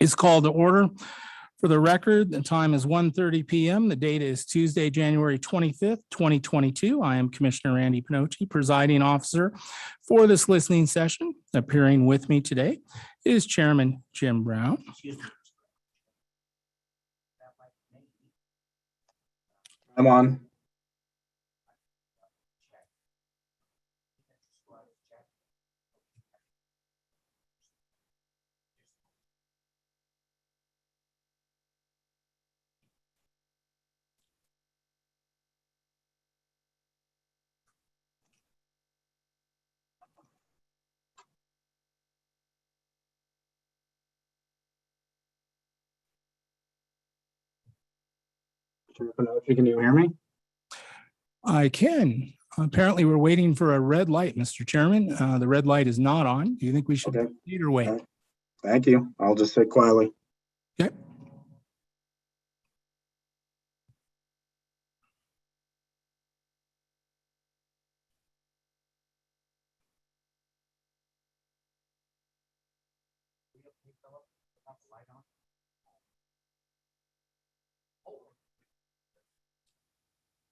is called to order. For the record, the time is 1:30 p.m. The date is Tuesday, January 25th, 2022. I am Commissioner Randy Pinocci, presiding officer for this listening session. Appearing with me today is Chairman Jim Brown. I'm on. Can you hear me? I can. Apparently, we're waiting for a red light, Mr. Chairman. The red light is not on. Do you think we should proceed or wait? Okay. Thank you. I'll just sit quietly. Okay.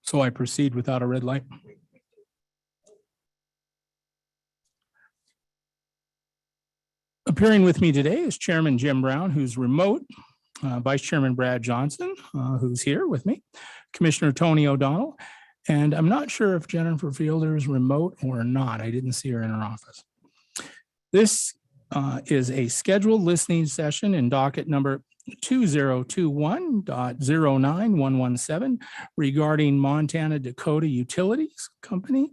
So I proceed without a red light. Appearing with me today is Chairman Jim Brown, who's remote, Vice Chairman Brad Johnson, who's here with me, Commissioner Tony O'Donnell, and I'm not sure if Jennifer Fielder is remote or not. I didn't see her in her office. This is a scheduled listening session in docket number 2021.09117 regarding Montana Dakota Utilities Company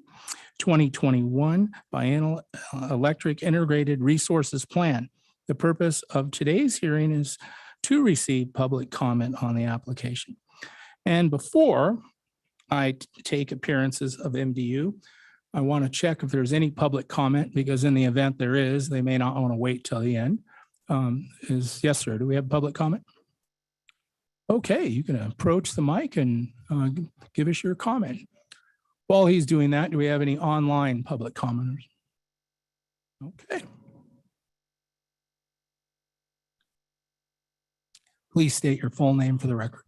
2021 Biennial Electric Integrated Resources Plan. The purpose of today's hearing is to receive public comment on the application. And before I take appearances of MDU, I want to check if there's any public comment, because in the event there is, they may not want to wait till the end. Yes, sir. Do we have public comment? Okay, you can approach the mic and give us your comment. While he's doing that, do we have any online public commenters? Okay. Please state your full name for the record.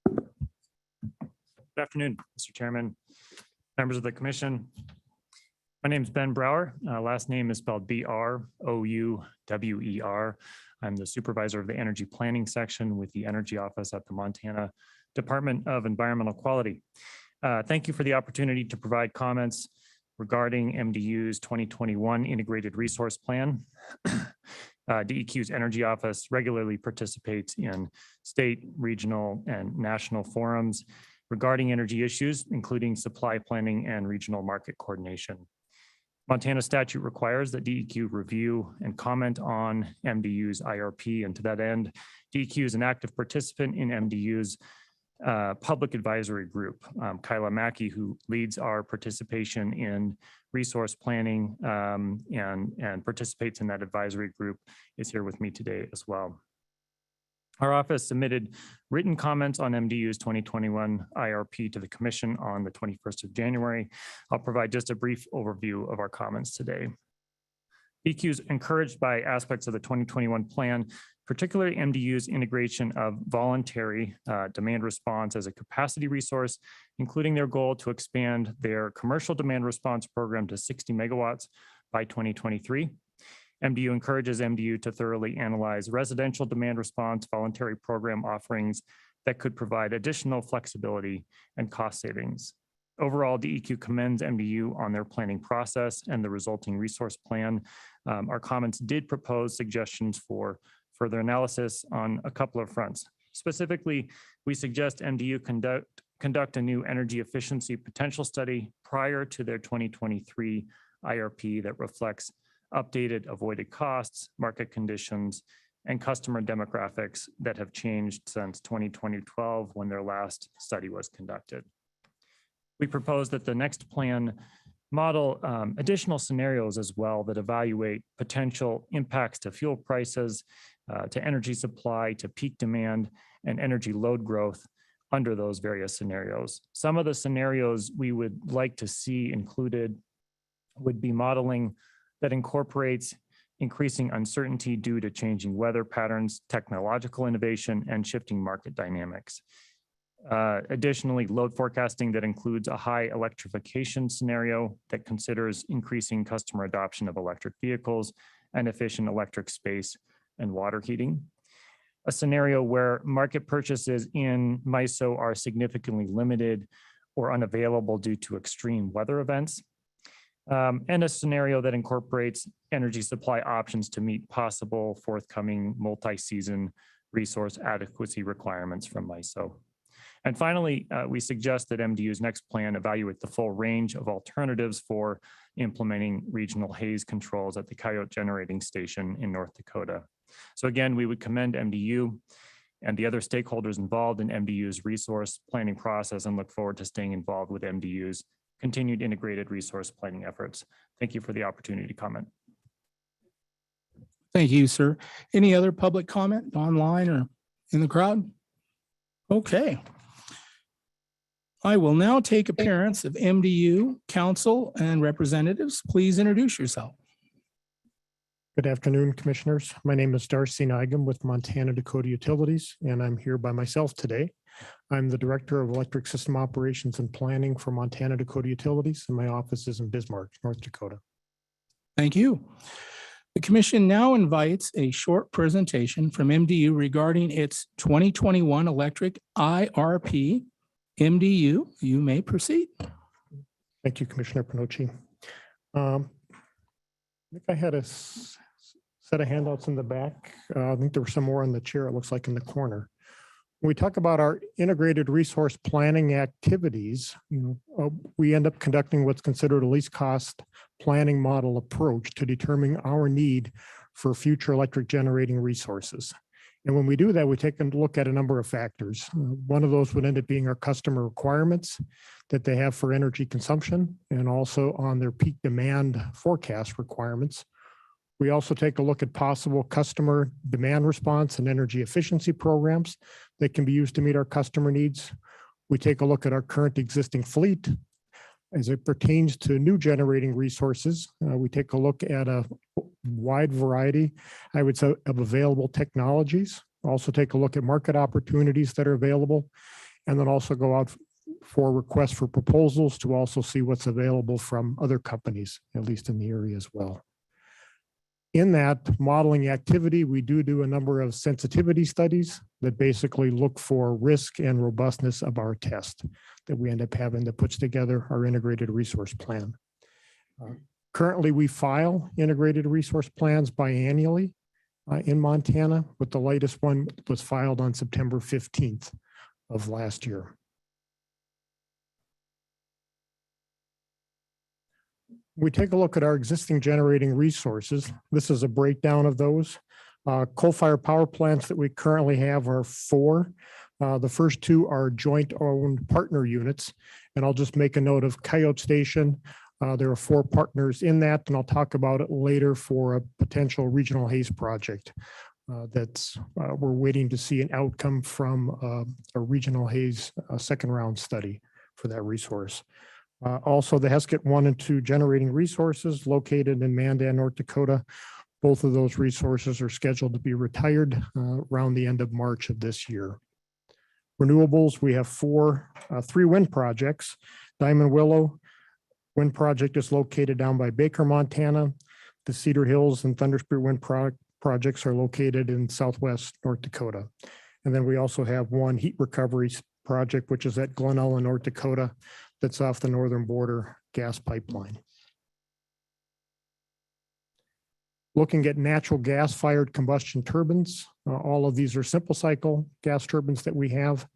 Good afternoon, Mr. Chairman, members of the commission. My name is Ben Brower. Last name is spelled B-R-O-U-W-E-R. I'm the supervisor of the energy planning section with the Energy Office at the Montana Department of Environmental Quality. Thank you for the opportunity to provide comments regarding MDU's 2021 Integrated Resource Plan. DEQ's Energy Office regularly participates in state, regional, and national forums regarding energy issues, including supply planning and regional market coordination. Montana statute requires that DEQ review and comment on MDU's IRP, and to that end, DEQ is an active participant in MDU's public advisory group. Kyla Mackey, who leads our participation in resource planning and participates in that advisory group, is here with me today as well. Our office submitted written comments on MDU's 2021 IRP to the Commission on the 21st of January. I'll provide just a brief overview of our comments today. DEQ is encouraged by aspects of the 2021 plan, particularly MDU's integration of voluntary demand response as a capacity resource, including their goal to expand their commercial demand response program to 60 megawatts by 2023. MDU encourages MDU to thoroughly analyze residential demand response voluntary program offerings that could provide additional flexibility and cost savings. Overall, DEQ commends MDU on their planning process and the resulting resource plan. Our comments did propose suggestions for further analysis on a couple of fronts. Specifically, we suggest MDU conduct a new energy efficiency potential study prior to their 2023 IRP that reflects updated avoided costs, market conditions, and customer demographics that have changed since 2012 when their last study was conducted. We propose that the next plan model additional scenarios as well that evaluate potential impacts to fuel prices, to energy supply, to peak demand, and energy load growth under those various scenarios. Some of the scenarios we would like to see included would be modeling that incorporates increasing uncertainty due to changing weather patterns, technological innovation, and shifting market dynamics. Additionally, load forecasting that includes a high electrification scenario that considers increasing customer adoption of electric vehicles and efficient electric space and water heating. A scenario where market purchases in MISO are significantly limited or unavailable due to extreme weather events. And a scenario that incorporates energy supply options to meet possible forthcoming multi-season resource adequacy requirements from MISO. And finally, we suggest that MDU's next plan evaluate the full range of alternatives for implementing regional haze controls at the Coyote generating station in North Dakota. So again, we would commend MDU and the other stakeholders involved in MDU's resource planning process and look forward to staying involved with MDU's continued integrated resource planning efforts. Thank you for the opportunity to comment. Thank you, sir. Any other public comment online or in the crowd? Okay. I will now take appearance of MDU council and representatives. Please introduce yourself. Good afternoon, commissioners. My name is Darcy Nigam with Montana Dakota Utilities, and I'm here by myself today. I'm the Director of Electric System Operations and Planning for Montana Dakota Utilities, and my office is in Bismarck, North Dakota. Thank you. The commission now invites a short presentation from MDU regarding its 2021 electric IRP. MDU, you may proceed. Thank you, Commissioner Panochi. I think I had a set of handouts in the back. I think there were some more on the chair, it looks like in the corner. When we talk about our integrated resource planning activities, we end up conducting what's considered a least cost planning model approach to determine our need for future electric generating resources. And when we do that, we take a look at a number of factors. One of those would end up being our customer requirements that they have for energy consumption and also on their peak demand forecast requirements. We also take a look at possible customer demand response and energy efficiency programs that can be used to meet our customer needs. We take a look at our current existing fleet as it pertains to new generating resources. We take a look at a wide variety, I would say, of available technologies. Also take a look at market opportunities that are available, and then also go out for requests for proposals to also see what's available from other companies, at least in the area as well. In that modeling activity, we do a number of sensitivity studies that basically look for risk and robustness of our test that we end up having that puts together our integrated resource plan. Currently, we file integrated resource plans biannually in Montana, but the latest one was filed on September 15th of last year. We take a look at our existing generating resources. This is a breakdown of those. Coal-fired power plants that we currently have are 4. The first 2 are joint-owned partner units, and I'll just make a note of Coyote Station. There are 4 partners in that, and I'll talk about it later for a potential regional haze project that's we're waiting to see an outcome from a regional haze second round study for that resource. Also, the Heskett 1 and 2 generating resources located in Mandan, North Dakota. Both of those resources are scheduled to be retired around the end of March of this year. Renewables, we have 3 wind projects. Diamond Willow Wind Project is located down by Baker, Montana. The Cedar Hills and Thunder Spirit Wind projects are located in southwest North Dakota. And then we also have 1 heat recovery project, which is at Glen Ellen, North Dakota, that's off the northern border gas pipeline. Looking at natural gas fired combustion turbines, all of these are simple cycle gas turbines that we have.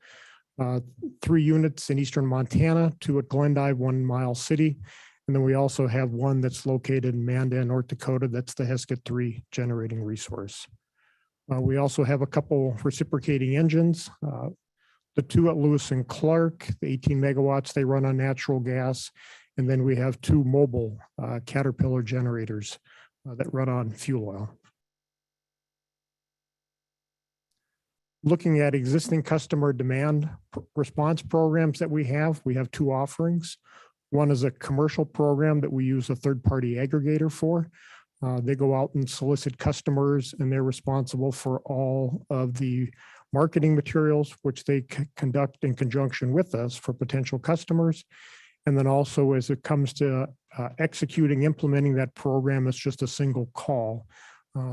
3 units in eastern Montana, 2 at Glendive, 1 in Miles City. And then we also have 1 that's located in Mandan, North Dakota. That's the Heskett 3 generating resource. We also have a couple reciprocating engines. The 2 at Lewis and Clark, the 18 megawatts, they run on natural gas. And then we have 2 mobile Caterpillar generators that run on fuel oil. Looking at existing customer demand response programs that we have 2 offerings. One is a commercial program that we use a third-party aggregator for. They go out and solicit customers, and they're responsible for all of the marketing materials, which they conduct in conjunction with us for potential customers. And then also as it comes to executing, implementing that program, it's just a single call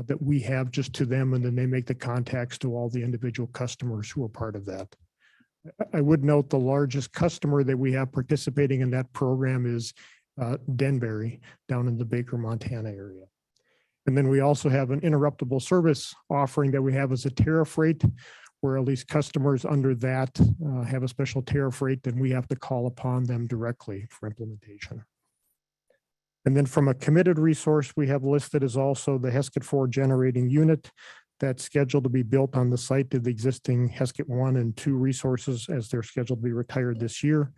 that we have just to them, and then they make the contacts to all the individual customers who are part of that. I would note the largest customer that we have participating in that program is Denbury down in the Baker, Montana area. And then we also have an interruptible service offering that we have as a tariff rate, where at least customers under that have a special tariff rate, then we have to call upon them directly for implementation. And then from a committed resource, we have listed as also the Heskett 4 generating unit that's scheduled to be built on the site of the existing Heskett 1 and 2 resources, as they're scheduled to be retired this year.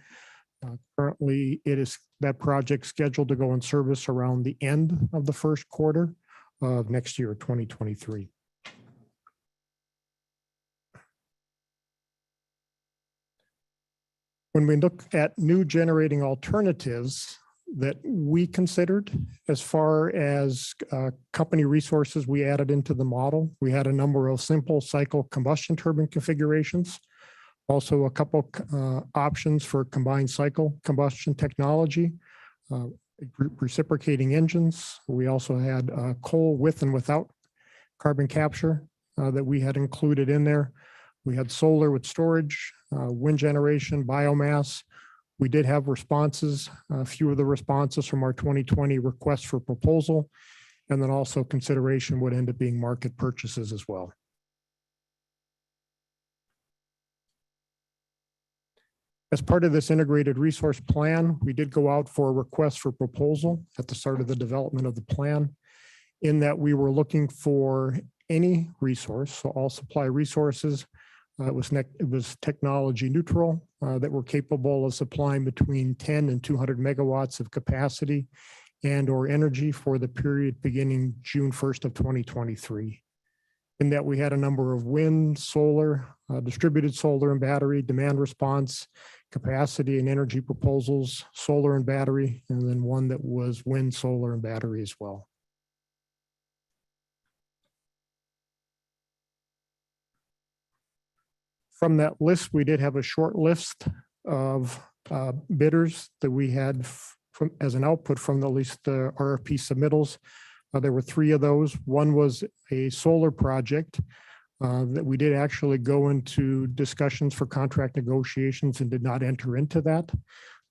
Currently, it is that project scheduled to go in service around the end of the first quarter of next year, 2023. When we look at new generating alternatives that we considered as far as company resources we added into the model, we had a number of simple cycle combustion turbine configurations, also a couple options for combined cycle combustion technology, reciprocating engines. We also had coal with and without carbon capture that we had included in there. We had solar with storage, wind generation, biomass. We did have responses, a few of the responses from our 2020 request for proposal, and then also consideration would end up being market purchases as well. As part of this integrated resource plan, we did go out for a request for proposal at the start of the development of the plan, in that we were looking for any resource, so all supply resources. It was technology neutral, that were capable of supplying between 10 and 200 megawatts of capacity and or energy for the period beginning June 1st of 2023. In that we had a number of wind, solar, distributed solar and battery, demand response, capacity and energy proposals, solar and battery, and then one that was wind, solar and battery as well. From that list, we did have a short list of bidders that we had as an output from at least the RFP submittals. There were 3 of those. One was a solar project that we did actually go into discussions for contract negotiations and did not enter into that.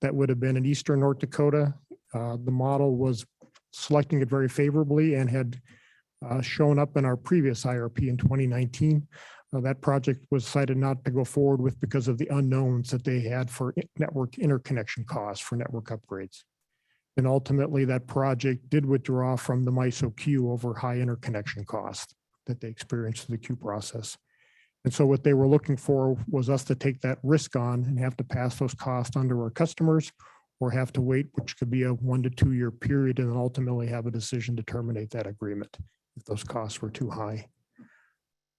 That would have been in Eastern North Dakota. The model was selecting it very favorably and had shown up in our previous IRP in 2019. That project was decided not to go forward with because of the unknowns that they had for network interconnection costs for network upgrades. And ultimately, that project did withdraw from the MISO queue over high interconnection costs that they experienced in the queue process. And so what they were looking for was us to take that risk on and have to pass those costs on to our customers, or have to wait, which could be a 1 to 2 year period, and then ultimately have a decision to terminate that agreement if those costs were too high.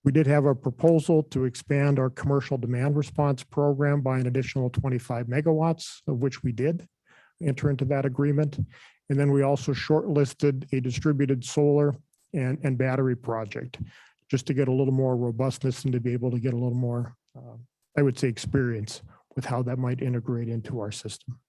We did have a proposal to expand our commercial demand response program by an additional 25 megawatts, of which we did enter into that agreement. And then we also shortlisted a distributed solar and battery project, just to get a little more robustness and to be able to get a little more, I would say, experience with how that might integrate into our system.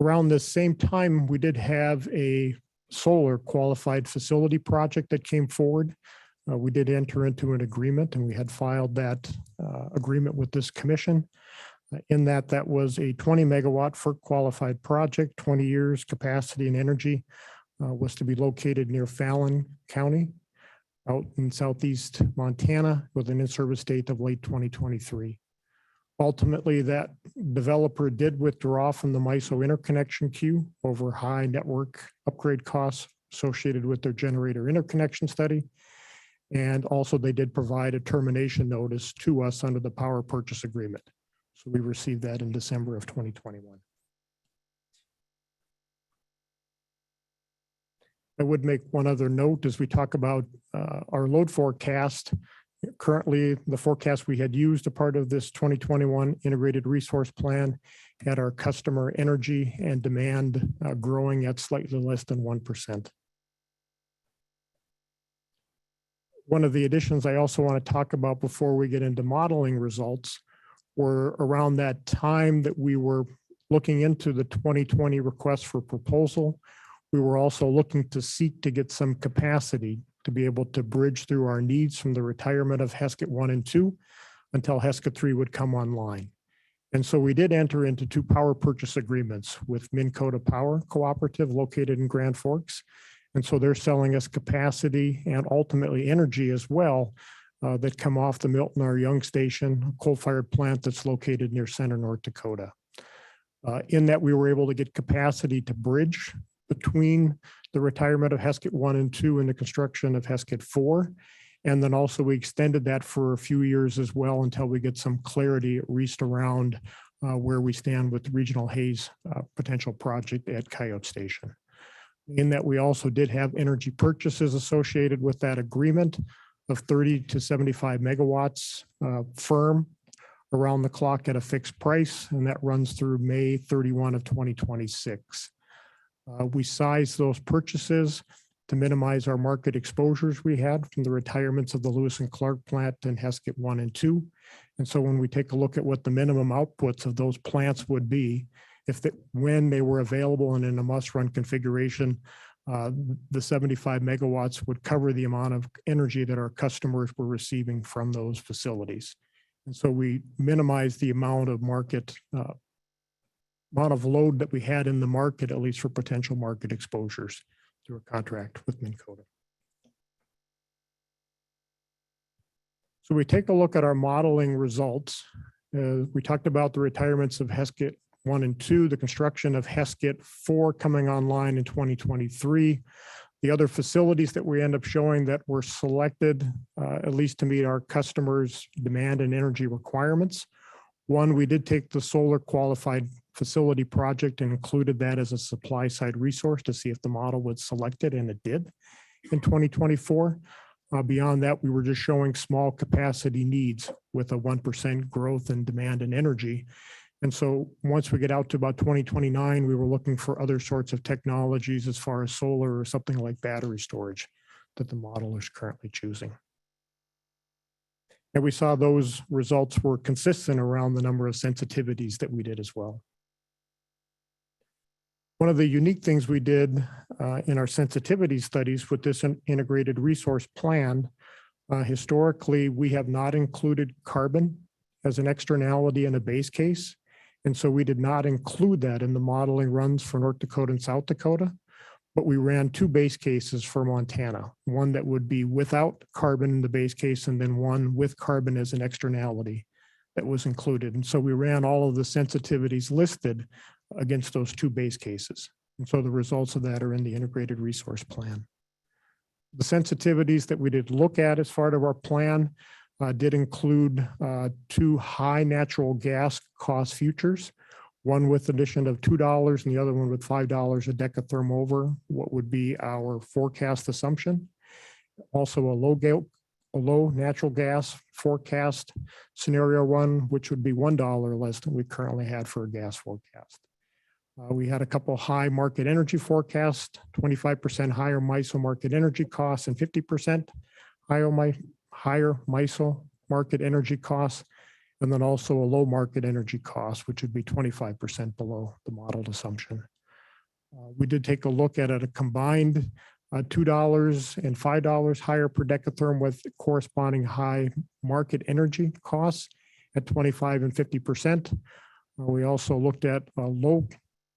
Around the same time, we did have a solar qualified facility project that came forward. We did enter into an agreement, and we had filed that agreement with this commission. In that was a 20 megawatt FERC qualified project, 20 years capacity and energy, was to be located near Fallon County out in southeast Montana with an in-service date of late 2023. Ultimately, that developer did withdraw from the MISO interconnection queue over high network upgrade costs associated with their generator interconnection study. And also they did provide a termination notice to us under the power purchase agreement. So we received that in December of 2021. I would make one other note as we talk about our load forecast. Currently, the forecast we had used a part of this 2021 integrated resource plan had our customer energy and demand growing at slightly less than 1%. One of the additions I also want to talk about before we get into modeling results were around that time that we were looking into the 2020 request for proposal. We were also looking to seek to get some capacity to be able to bridge through our needs from the retirement of Heskett 1 and 2 until Heskett 3 would come online. And so we did enter into 2 power purchase agreements with Minnkota Power Cooperative located in Grand Forks. And so they're selling us capacity and ultimately energy as well that come off the Milton R. Young Station, a coal-fired plant that's located near Center, North Dakota. In that we were able to get capacity to bridge between the retirement of Heskett 1 and 2 and the construction of Heskett 4. And then also we extended that for a few years as well until we get some clarity at least around where we stand with the regional Haze potential project at Coyote Station. In that we also did have energy purchases associated with that agreement of 30 to 75 megawatts firm around the clock at a fixed price, and that runs through May 31 of 2026. We sized those purchases to minimize our market exposures we had from the retirements of the Lewis and Clark plant and Heskett 1 and 2. And so when we take a look at what the minimum outputs of those plants would be, when they were available and in a must-run configuration, the 75 megawatts would cover the amount of energy that our customers were receiving from those facilities. And so we minimized the amount of load that we had in the market, at least for potential market exposures through a contract with Minnkota. So we take a look at our modeling results. We talked about the retirements of Heskett 1 and 2, the construction of Heskett 4 coming online in 2023. The other facilities that we end up showing that were selected, at least to meet our customers' demand and energy requirements. One, we did take the solar qualified facility project and included that as a supply side resource to see if the model would select it, and it did in 2024. Beyond that, we were just showing small capacity needs with a 1% growth in demand and energy. And so once we get out to about 2029, we were looking for other sorts of technologies as far as solar or something like battery storage that the model is currently choosing. And we saw those results were consistent around the number of sensitivities that we did as well. One of the unique things we did in our sensitivity studies with this integrated resource plan, historically, we have not included carbon as an externality in a base case. And so we did not include that in the modeling runs for North Dakota and South Dakota, but we ran 2 base cases for Montana, one that would be without carbon in the base case and then one with carbon as an externality that was included. And so we ran all of the sensitivities listed against those 2 base cases. And so the results of that are in the integrated resource plan. The sensitivities that we did look at as part of our plan did include 2 high natural gas cost futures, one with addition of $2 and the other one with $5 a decatherm over what would be our forecast assumption. Also a low natural gas forecast scenario one, which would be $1 less than we currently had for a gas forecast. We had a couple high market energy forecasts, 25% higher MISO market energy costs and 50% higher MISO market energy costs, and then also a low market energy cost, which would be 25% below the modeled assumption. We did take a look at a combined $2 and $5 higher per decatherm with corresponding high market energy costs at 25 and 50%. We also looked at a low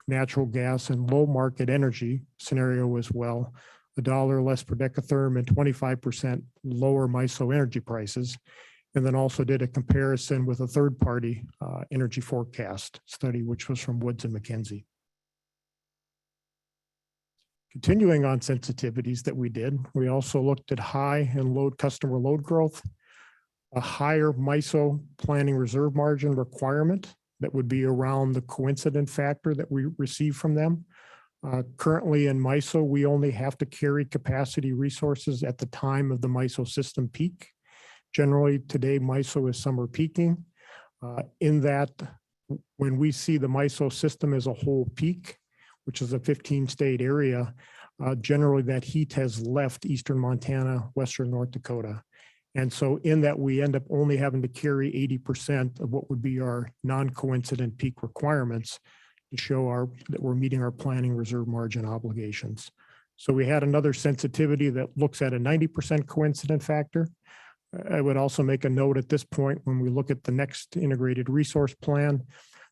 natural gas and low market energy scenario as well, $1 less per decatherm and 25% lower MISO energy prices. And then also did a comparison with a third-party energy forecast study, which was from Woods and McKenzie. Continuing on sensitivities that we did, we also looked at high and low customer load growth, a higher MISO planning reserve margin requirement that would be around the coincident factor that we receive from them. Currently in MISO, we only have to carry capacity resources at the time of the MISO system peak. Generally today, MISO is summer peaking. In that when we see the MISO system as a whole peak, which is a 15-state area, generally that heat has left eastern Montana, western North Dakota. And so in that, we end up only having to carry 80% of what would be our non-coincident peak requirements to show that we're meeting our planning reserve margin obligations. So we had another sensitivity that looks at a 90% coincident factor. I would also make a note at this point, when we look at the next integrated resource plan,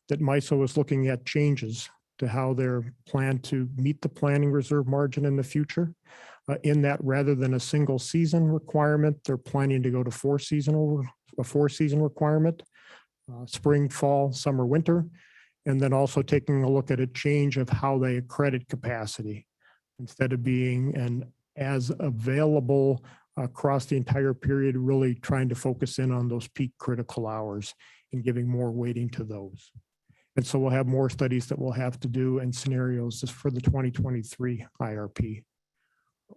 that MISO is looking at changes to how they're planned to meet the planning reserve margin in the future. In that, rather than a single season requirement, they're planning to go to a four-season requirement, spring, fall, summer, winter, and then also taking a look at a change of how they accredit capacity. Instead of being an as available across the entire period, really trying to focus in on those peak critical hours and giving more weighting to those. And so we'll have more studies that we'll have to do and scenarios just for the 2023 IRP.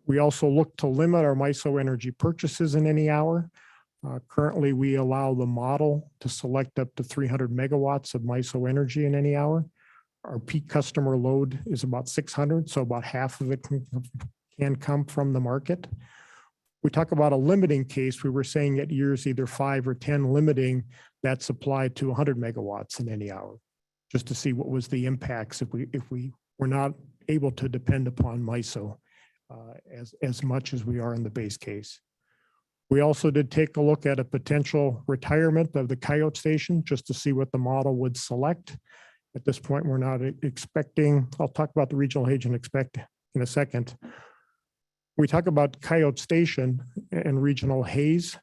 We also look to limit our MISO energy purchases in any hour. Currently, we allow the model to select up to 300 megawatts of MISO energy in any hour. Our peak customer load is about 600, so about half of it can come from the market. We talk about a limiting case. We were saying at years either 5 or 10, limiting that supply to 100 megawatts in any hour, just to see what was the impacts if we were not able to depend upon MISO as much as we are in the base case. We also did take a look at a potential retirement of the Coyote station just to see what the model would select. At this point, we're not expecting, I'll talk about the regional Haze and expect in a second. We talk about Coyote station and regional Haze.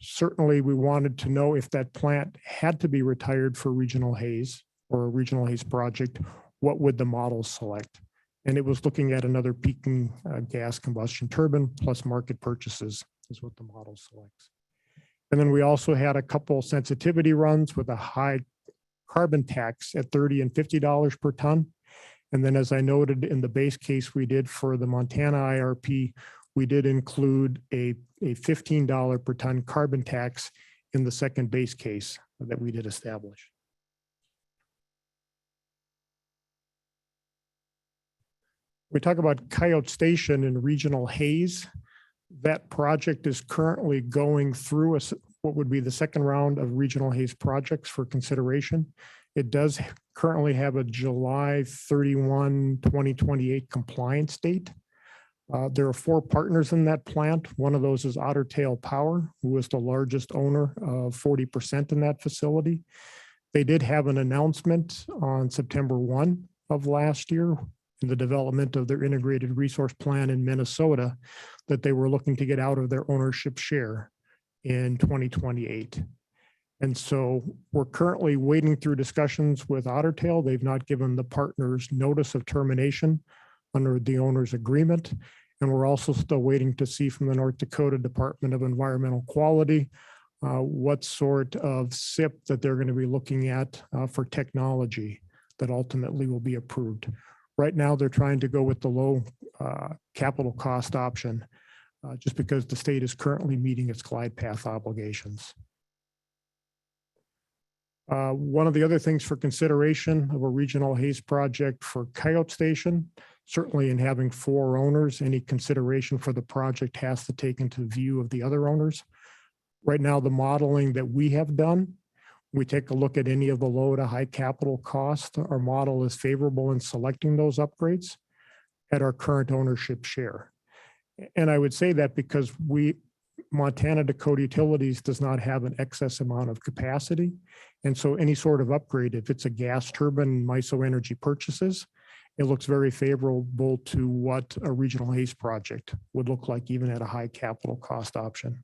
Certainly, we wanted to know if that plant had to be retired for regional Haze or a regional Haze project, what would the model select? And it was looking at another peaking gas combustion turbine plus market purchases is what the model selects. And then we also had a couple sensitivity runs with a high carbon tax at $30 and $50 per ton. And then as I noted in the base case we did for the Montana IRP, we did include a $15 per ton carbon tax in the second base case that we did establish. We talk about Coyote Station and regional Haze. That project is currently going through what would be the second round of regional Haze projects for consideration. It does currently have a July 31, 2028 compliance date. There are 4 partners in that plant. One of those is Otter Tail Power, who is the largest owner of 40% in that facility. They did have an announcement on September 1 of last year in the development of their integrated resource plan in Minnesota that they were looking to get out of their ownership share in 2028. And so we're currently wading through discussions with Otter Tail. They've not given the partners notice of termination under the owner's agreement. And we're also still waiting to see from the North Dakota Department of Environmental Quality what sort of SIP that they're going to be looking at for technology that ultimately will be approved. Right now, they're trying to go with the low capital cost option just because the state is currently meeting its glide path obligations. One of the other things for consideration of a regional Haze project for Coyote Station, certainly in having 4 owners, any consideration for the project has to take into view of the other owners. Right now, the modeling that we have done, we take a look at any of the low to high capital cost. Our model is favorable in selecting those upgrades at our current ownership share. And I would say that because Montana Dakota Utilities does not have an excess amount of capacity. And so any sort of upgrade, if it's a gas turbine, MISO energy purchases, it looks very favorable to what a regional Haze project would look like even at a high capital cost option.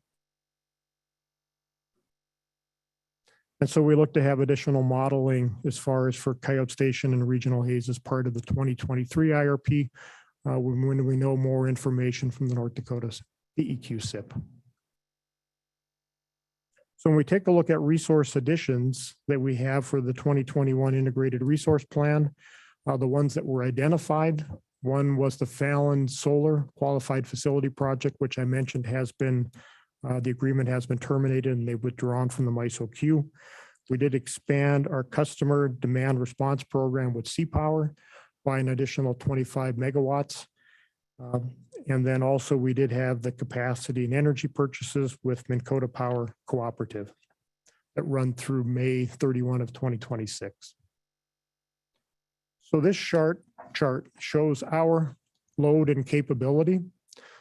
And so we look to have additional modeling as far as for Coyote Station and regional Haze as part of the 2023 IRP when we know more information from the North Dakota's DEQ SIP. So when we take a look at resource additions that we have for the 2021 integrated resource plan, the ones that were identified, one was the Fallon Solar Qualified Facility Project, which I mentioned has been, the agreement has been terminated and they've withdrawn from the MISO queue. We did expand our customer demand response program with C-Power by an additional 25 megawatts. And then also we did have the capacity and energy purchases with Minnkota Power Cooperative that run through May 31 of 2026. So this chart shows our load and capability.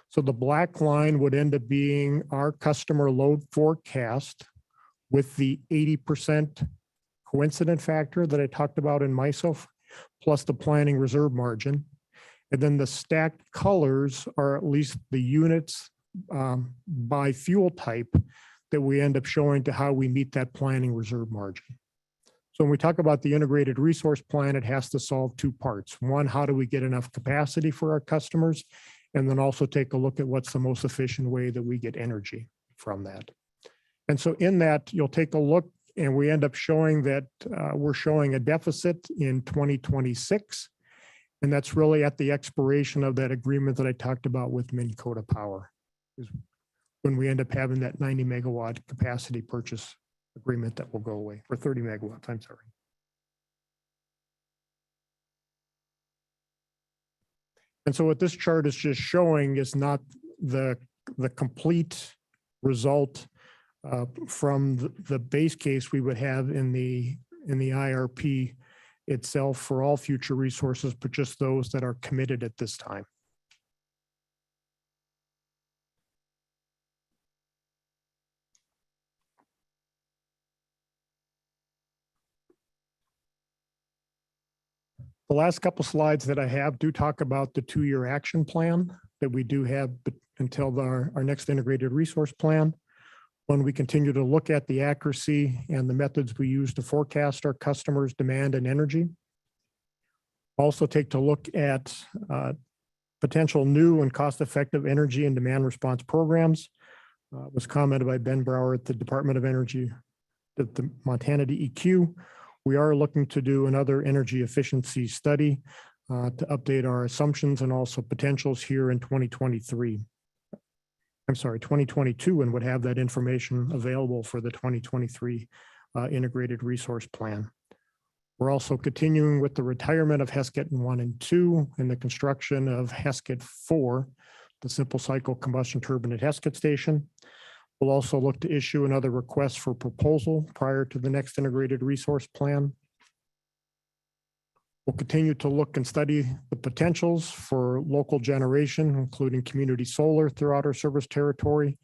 So the black line would end up being our customer load forecast with the 80% coincident factor that I talked about in MISO, plus the planning reserve margin. And then the stacked colors are at least the units by fuel type that we end up showing to how we meet that planning reserve margin. So when we talk about the integrated resource plan, it has to solve two parts. One, how do we get enough capacity for our customers? And then also take a look at what's the most efficient way that we get energy from that. And so in that, you'll take a look and we end up showing that we're showing a deficit in 2026. And that's really at the expiration of that agreement that I talked about with Minnkota Power, is when we end up having that 90 megawatt capacity purchase agreement that will go away, or 30 megawatts, I'm sorry. And so what this chart is just showing is not the complete result from the base case we would have in the IRP itself for all future resources, but just those that are committed at this time. The last couple slides that I have do talk about the 2-year action plan that we do have until our next integrated resource plan, when we continue to look at the accuracy and the methods we use to forecast our customers' demand and energy. Also take a look at potential new and cost-effective energy and demand response programs. Was commented by Ben Brower at the Department of Energy, the Montana DEQ. We are looking to do another energy efficiency study to update our assumptions and also potentials here in 2023. I'm sorry, 2022, and would have that information available for the 2023 integrated resource plan. We're also continuing with the retirement of Heskett 1 and 2 and the construction of Heskett 4, the simple cycle combustion turbine at Heskett Station. We'll also look to issue another request for proposal prior to the next integrated resource plan. We'll continue to look and study the potentials for local generation, including community solar throughout our service territory,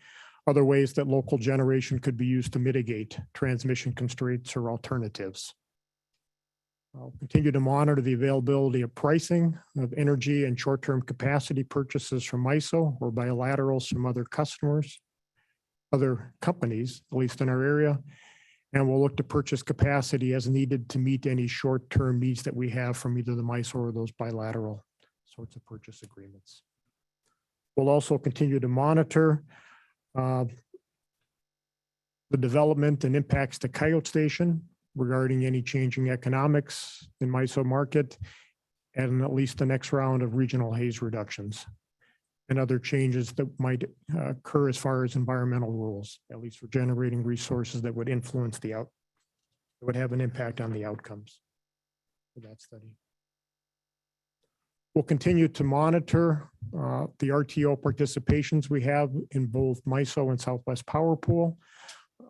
other ways that local generation could be used to mitigate transmission constraints or alternatives. I'll continue to monitor the availability of pricing of energy and short-term capacity purchases from MISO or bilaterals from other customers, other companies, at least in our area, and we'll look to purchase capacity as needed to meet any short-term needs that we have from either the MISO or those bilateral sorts of purchase agreements. We'll also continue to monitor the development and impacts to Coyote Station regarding any changing economics in MISO market and at least the next round of regional Haze reductions and other changes that might occur as far as environmental rules, at least for generating resources that would influence that would have an impact on the outcomes for that study. We'll continue to monitor the RTO participations we have in both MISO and Southwest Power Pool.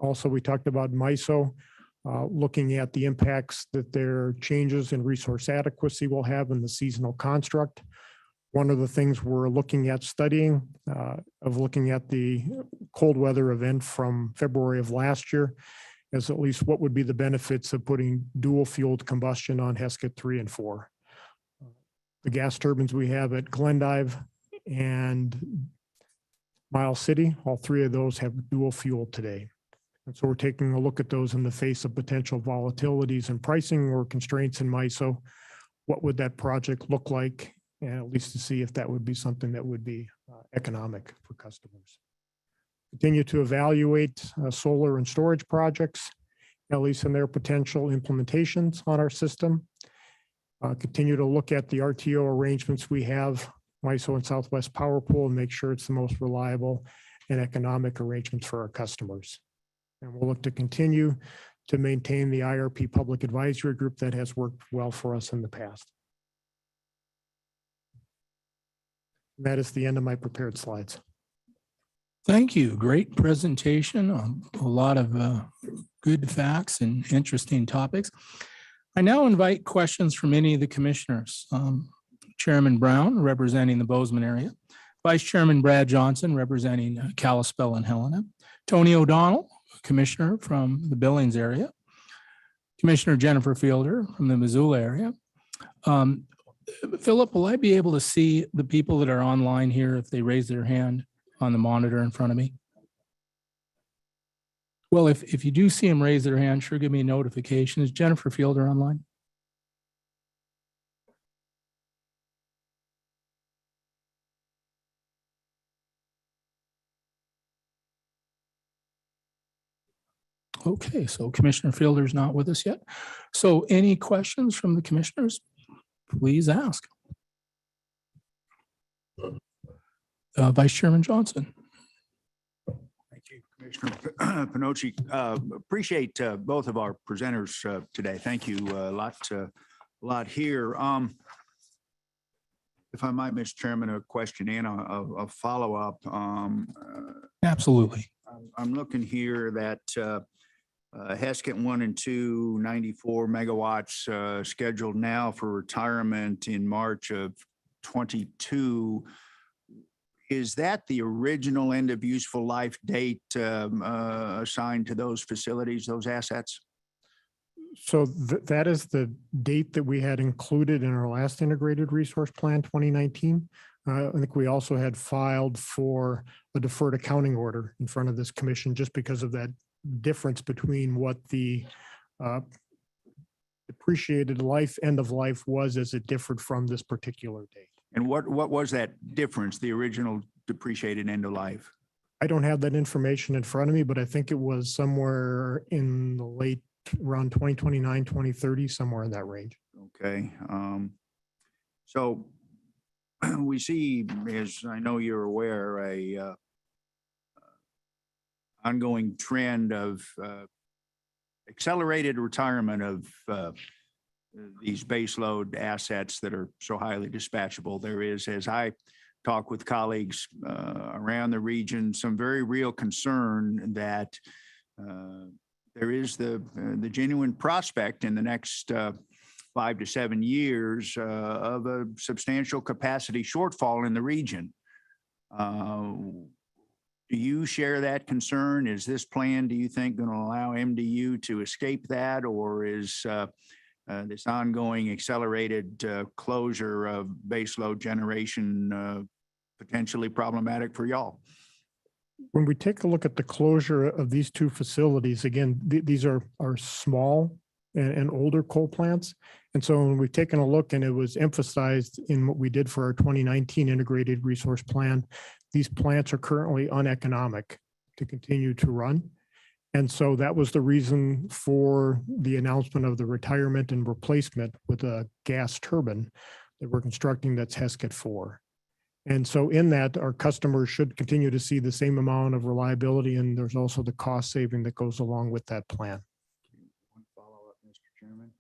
Also, we talked about MISO looking at the impacts that their changes in resource adequacy will have in the seasonal construct. One of the things we're looking at studying looking at the cold weather event from February of last year is at least what would be the benefits of putting dual fueled combustion on Heskett 3 and 4. The gas turbines we have at Glendive and Miles City, all three of those have dual fuel today. And so we're taking a look at those in the face of potential volatilities and pricing or constraints in MISO. What would that project look like? And at least to see if that would be something that would be economic for customers. Continue to evaluate solar and storage projects, at least in their potential implementations on our system. Continue to look at the RTO arrangements we have, MISO and Southwest Power Pool, and make sure it's the most reliable and economic arrangements for our customers. And we'll look to continue to maintain the IRP Public Advisory Group that has worked well for us in the past. That is the end of my prepared slides. Thank you. Great presentation. A lot of good facts and interesting topics. I now invite questions from any of the commissioners. Chairman Brown, representing the Bozeman area. Vice Chairman Brad Johnson, representing Kalispell and Helena. Tony O'Donnell, Commissioner from the Billings area. Commissioner Jennifer Fielder from the Missoula area. Philip, will I be able to see the people that are online here if they raise their hand on the monitor in front of me? Well, if you do see them raise their hand, sure give me a notification. Is Jennifer Fielder online? Okay, so Commissioner Fielder is not with us yet. So any questions from the commissioners? Please ask. Vice Chairman Johnson. Thank you, Commissioner Panochi. Appreciate both of our presenters today. Thank you. A lot here. If I might, Mr. Chairman, a question and a follow-up. Absolutely. I'm looking here that Heskett 1 and 2, 94 megawatts scheduled now for retirement in March of 22. Is that the original end of useful life date assigned to those facilities, those assets? So that is the date that we had included in our last integrated resource plan 2019. I think we also had filed for a deferred accounting order in front of this commission just because of that difference between what the depreciated life, end of life was as it differed from this particular date. And what was that difference, the original depreciated end of life? I don't have that information in front of me, but I think it was somewhere in the late around 2029, 2030, somewhere in that range. Okay. So we see, as I know you're aware, a ongoing trend of accelerated retirement of these baseload assets that are so highly dispatchable. There is, as I talk with colleagues around the region, some very real concern that there is the genuine prospect in the next 5 to 7 years of a substantial capacity shortfall in the region. Do you share that concern? Is this plan, do you think, going to allow MDU to escape that, or is this ongoing accelerated closure of baseload generation potentially problematic for y'all? When we take a look at the closure of these two facilities, again, these are small and older coal plants. And so when we've taken a look, and it was emphasized in what we did for our 2019 integrated resource plan, these plants are currently uneconomic to continue to run. And so that was the reason for the announcement of the retirement and replacement with a gas turbine that we're constructing that's Heskett 4. And so in that, our customers should continue to see the same amount of reliability, and there's also the cost saving that goes along with that plan. One follow-up, Mr. Chairman.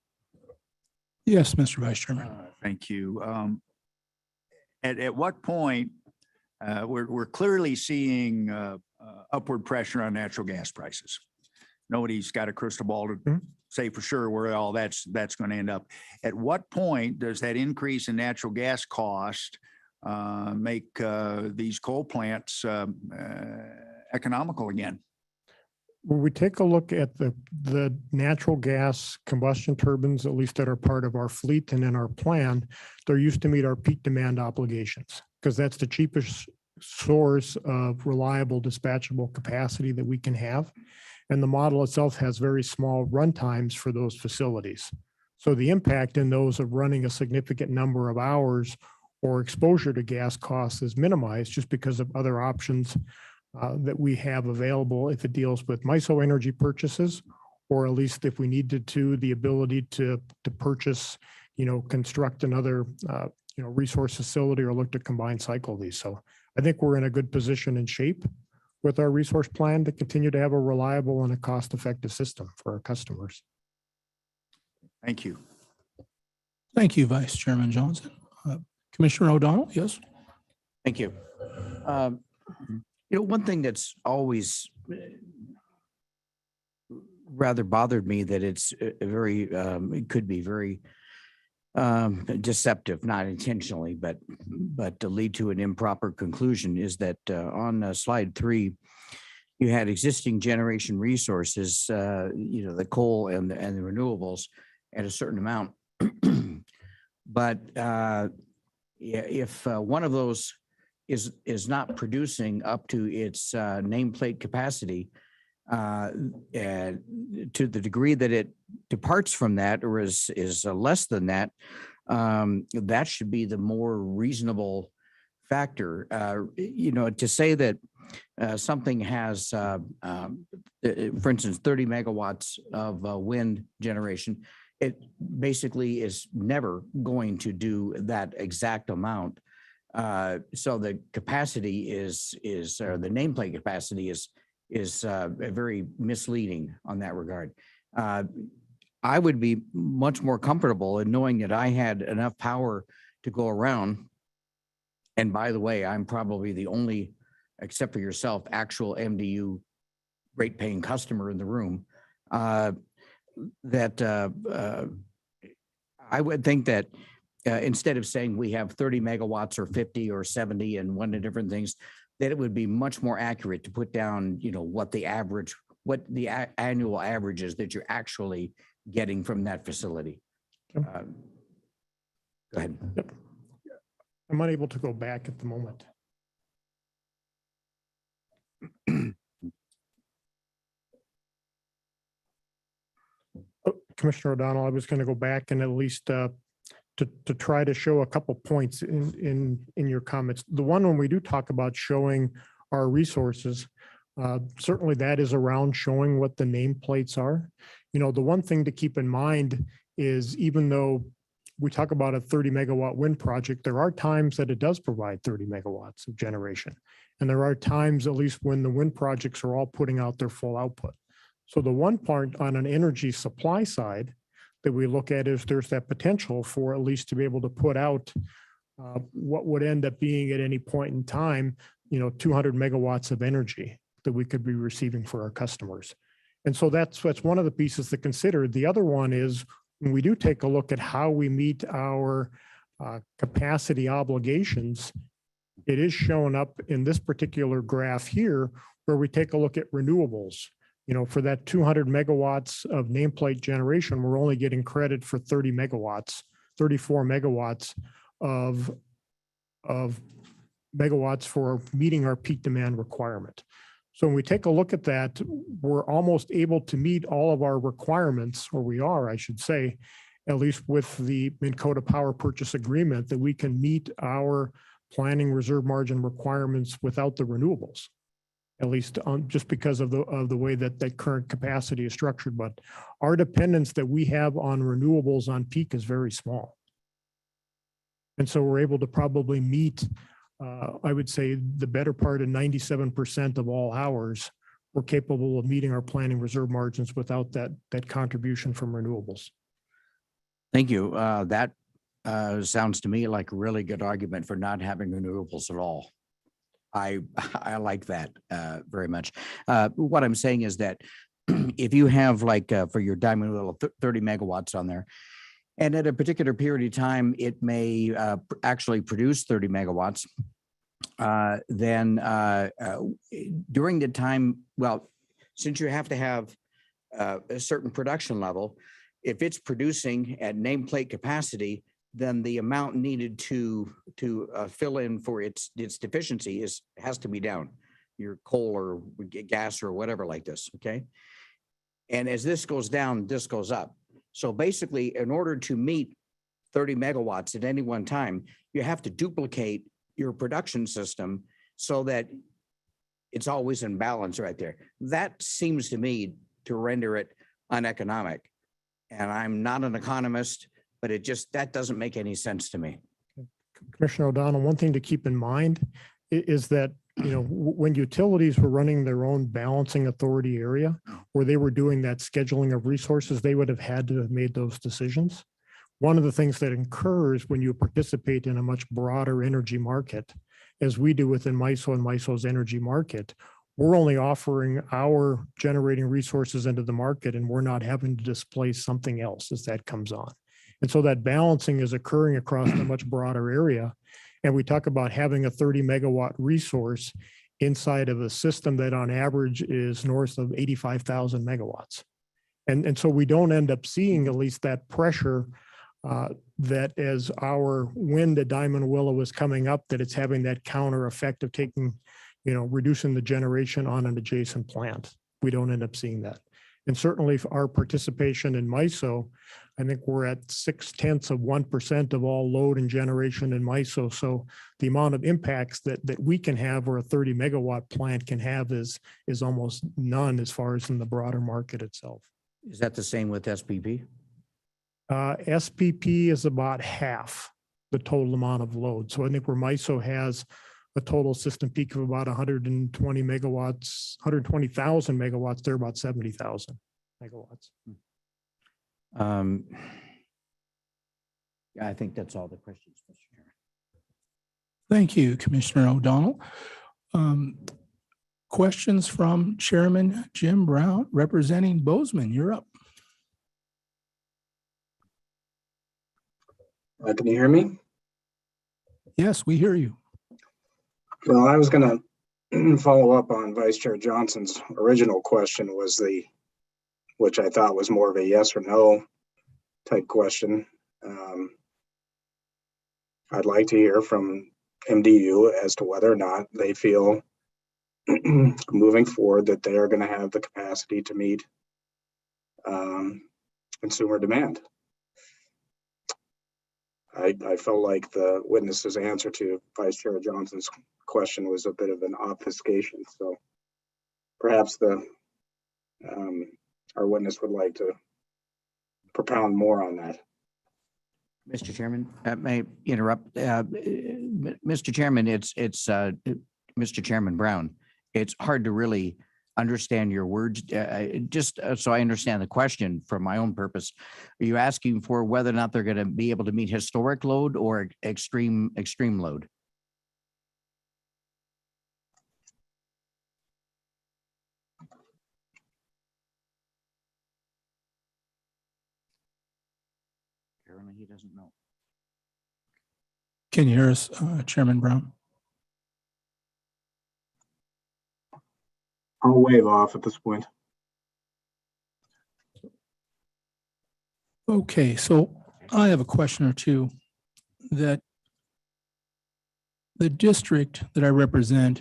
Yes, Mr. Vice Chairman. Thank you. At what point, we're clearly seeing upward pressure on natural gas prices. Nobody's got a crystal ball to say for sure where all that's going to end up. At what point does that increase in natural gas cost make these coal plants economical again? When we take a look at the natural gas combustion turbines, at least that are part of our fleet and in our plan, they're used to meet our peak demand obligations because that's the cheapest source of reliable dispatchable capacity that we can have. And the model itself has very small run times for those facilities. So the impact in those of running a significant number of hours or exposure to gas costs is minimized just because of other options that we have available if it deals with MISO energy purchases, or at least if we needed to, the ability to purchase, construct another, resource facility or look to combine cycle these. So I think we're in a good position and shape with our resource plan to continue to have a reliable and a cost-effective system for our customers. Thank you. Thank you, Vice Chairman Johnson. Commissioner O'Donnell, yes? Thank you. Um, One thing that's always rather bothered me that it's it could be very deceptive, not intentionally, but to lead to an improper conclusion is that on slide 3, you had existing generation resources, the coal and the renewables at a certain amount. But if one of those is not producing up to its nameplate capacity, to the degree that it departs from that or is less than that, that should be the more reasonable factor. To say that something has, for instance, 30 megawatts of wind generation, it basically is never going to do that exact amount. So the capacity or the nameplate capacity is very misleading on that regard. I would be much more comfortable in knowing that I had enough power to go around. And by the way, I'm probably the only, except for yourself, actual MDU rate-paying customer in the room. I would think that instead of saying we have 30 megawatts or 50 or 70 and one of different things, that it would be much more accurate to put down, what the annual average is that you're actually getting from that facility. Yep. Go ahead. Yep. I'm unable to go back at the moment. Commissioner O'Donnell, I was going to go back and at least to try to show a couple points in your comments. The one when we do talk about showing our resources, certainly that is around showing what the nameplates are. The one thing to keep in mind is even though we talk about a 30 megawatt wind project, there are times that it does provide 30 megawatts of generation. And there are times, at least when the wind projects are all putting out their full output. So the one part on an energy supply side that we look at is there's that potential for at least to be able to put out what would end up being at any point in time, 200 megawatts of energy that we could be receiving for our customers. And so that's one of the pieces to consider. The other one is when we do take a look at how we meet our capacity obligations, it is shown up in this particular graph here where we take a look at renewables. For that 200 megawatts of nameplate generation, we're only getting credit for 30 megawatts, 34 megawatts of megawatts for meeting our peak demand requirement. So when we take a look at that, we're almost able to meet all of our requirements, or we are, I should say, at least with the Minnkota power purchase agreement, that we can meet our planning reserve margin requirements without the renewables. At least just because of the way that current capacity is structured. But our dependence that we have on renewables on peak is very small. And so we're able to probably meet, I would say, the better part of 97% of all hours, we're capable of meeting our planning reserve margins without that contribution from renewables. Thank you. That sounds to me like a really good argument for not having renewables at all. I like that very much. What I'm saying is that if you have for your Diamond Willow 30 megawatts on there, and at a particular period of time, it may actually produce 30 megawatts, then during the time, since you have to have a certain production level, if it's producing at nameplate capacity, then the amount needed to fill in for its deficiency has to be down, your coal or gas or whatever like this, okay? And as this goes down, this goes up. So basically, in order to meet 30 megawatts at any one time, you have to duplicate your production system so that it's always in balance right there. That seems to me to render it uneconomic. And I'm not an economist, but that doesn't make any sense to me. Commissioner O'Donnell, one thing to keep in mind is that when utilities were running their own balancing authority area, where they were doing that scheduling of resources, they would have had to have made those decisions. One of the things that occurs when you participate in a much broader energy market, as we do within MISO and MISO's energy market, we're only offering our generating resources into the market, and we're not having to displace something else as that comes on. And so that balancing is occurring across a much broader area. And we talk about having a 30 megawatt resource inside of a system that on average is north of 85,000 megawatts. And so we don't end up seeing at least that pressure that as our wind at Diamond Willow is coming up, that it's having that counter effect of taking, reducing the generation on an adjacent plant. We don't end up seeing that. And certainly for our participation in MISO, I think we're at 0.6% of all load and generation in MISO. So the amount of impacts that we can have, or a 30 megawatt plant can have, is almost none as far as in the broader market itself. Is that the same with SPP? SPP is about half the total amount of load. So I think where MISO has a total system peak of about 120 megawatts, 120,000 megawatts, they're about 70,000 megawatts. Yeah, I think that's all the questions, Mr. Chairman. Thank you, Commissioner O'Donnell. Questions from Chairman Jim Brown, representing Bozeman. You're up. Can you hear me? Yes, we hear you. Well, I was going to follow up on Vice Chair Johnson's original question, which I thought was more of a yes or no type question. I'd like to hear from MDU as to whether or not they feel moving forward that they are going to have the capacity to meet consumer demand. I felt like the witness's answer to Vice Chair Johnson's question was a bit of an obfuscation. So perhaps our witness would like to propound more on that. Mr. Chairman, may I interrupt? Mr. Chairman, it's Mr. Chairman Brown. It's hard to really understand your words. Just so I understand the question for my own purpose, are you asking for whether or not they're going to be able to meet historic load or extreme load? Apparently he doesn't know. Can you hear us, Chairman Brown? I'll wave off at this point. Okay, so I have a question or two. That the district that I represent,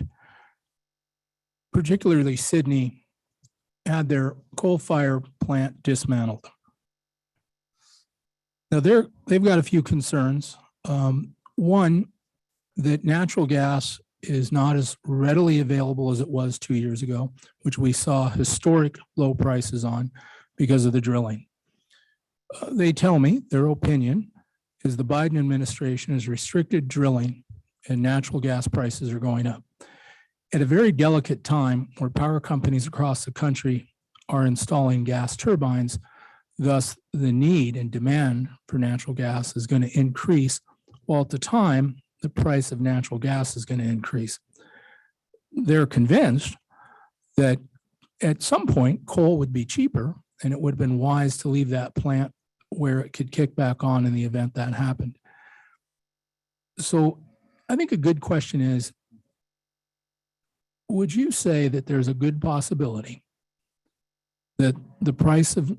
particularly Sydney, had their coal fire plant dismantled. Now they've got a few concerns. One, that natural gas is not as readily available as it was 2 years ago, which we saw historic low prices on because of the drilling. They tell me their opinion is the Biden administration has restricted drilling and natural gas prices are going up. At a very delicate time where power companies across the country are installing gas turbines, thus the need and demand for natural gas is going to increase, while at the time, the price of natural gas is going to increase. They're convinced that at some point coal would be cheaper and it would have been wise to leave that plant where it could kick back on in the event that happened. So I think a good question is, would you say that there's a good possibility that the price of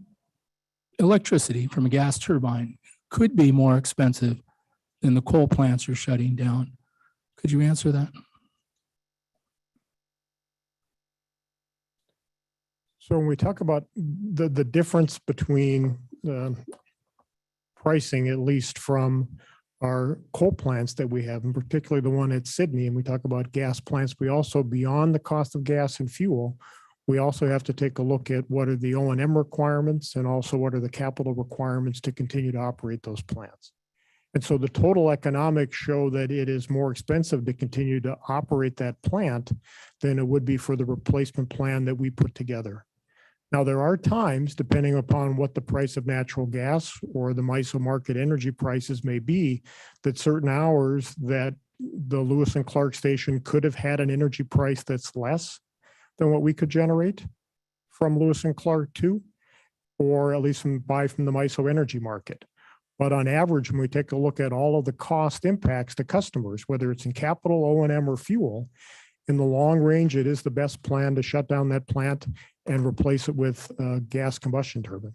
electricity from a gas turbine could be more expensive than the coal plants you're shutting down? Could you answer that? So when we talk about the difference between pricing, at least from our coal plants that we have, and particularly the one at Sydney, and we talk about gas plants, we also, beyond the cost of gas and fuel, we also have to take a look at what are the O&M requirements and also what are the capital requirements to continue to operate those plants. And so the total economics show that it is more expensive to continue to operate that plant than it would be for the replacement plan that we put together. Now, there are times, depending upon what the price of natural gas or the MISO market energy prices may be, that certain hours that the Lewis and Clark station could have had an energy price that's less than what we could generate from Lewis and Clark too, or at least buy from the MISO energy market. But on average, when we take a look at all of the cost impacts to customers, whether it's in capital, O&M, or fuel, in the long range, it is the best plan to shut down that plant and replace it with a gas combustion turbine.